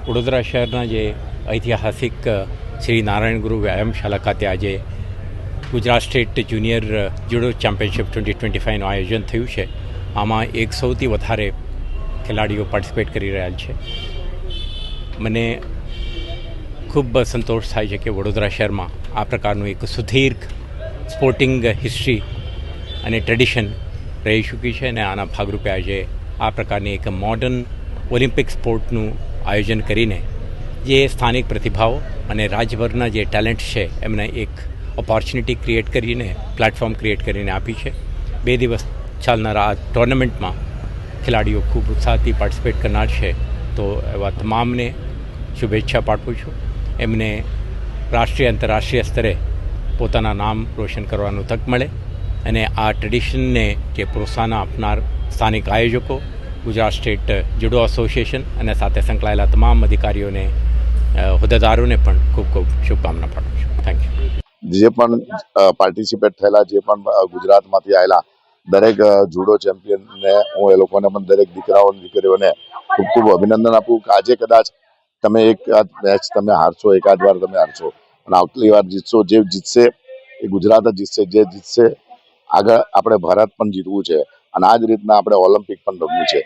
વડોદરા શહેરના જે ઐતિહાસિક શ્રી નારાયણ ગુરુ વ્યાયામશાળા ખાતે આજે Gujarat state junior judo championship 2025નું આયોજન થયું છે. આમાં 100થી વધારે ખેલાડીઓ પાર્ટિસિપેટ કરી રહ્યા છે. મને ખૂબ સંતોષ થાય છે કે વડોદરા શહેરમાં આ પ્રકારનું એક સુદીર્ઘ સ્પોર્ટિંગ હિસ્ટ્રી અને ટ્રેડિશન રહી ચૂકી છે અને આના ભાગરૂપે આજે આ પ્રકારની એક મોડર્ન ઓલિમ્પિક સ્પોર્ટનું આયોજન કરીને જે સ્થાનિક પ્રતિભાઓ અને રાજ્યભરના જે ટેલેન્ટ છે એમને એક ઓપોર્ચ્યુનિટી ક્રિએટ કરીને પ્લેટફોર્મ ક્રિએટ કરીને આપી છે. 2 દિવસ ચાલનારા આ ટુર્નામેન્ટમાં ખેલાડીઓ ખૂબ ઉત્સાહથી પાર્ટિસિપેટ કરનાર છે. તો એવા તમામને શુભેચ્છા પાઠવું છું. એમને રાષ્ટ્રીય આંતરરાષ્ટ્રીય સ્તરે પોતાના નામ રોશન કરવાનું તક મળે અને આ ટ્રેડિશનને જે પ્રોત્સાહન આપનાર સ્થાનિક આયોજકો, ગુજરાત સ્ટેટ જુડો એસોસિએશન અને સાથે સંકળાયેલા તમામ અધિકારીઓને, હોદ્દેદારોને પણ ખૂબ ખૂબ શુભકામના પાઠવું છું. Thank you. જે પણ પાર્ટિસિપેટ થયેલા, જે પણ ગુજરાતમાંથી આવેલા દરેક જુડો ચેમ્પિયનને હું એ લોકોને પણ દરેક દીકરાઓ દીકરીઓને ખૂબ ખૂબ અભિનંદન આપું. આજે કદાચ તમે એકાદ મેચ તમે હારશો, એકાદ વાર તમે હારશો અને આવતી વાર જીતશો. જે જીતશે એ ગુજરાત જ જીતશે. જે જીતશે આગળ આપણે ભારત પણ જીતવું છે અને આ જ રીતના આપણે ઓલિમ્પિક પણ રમવું છે.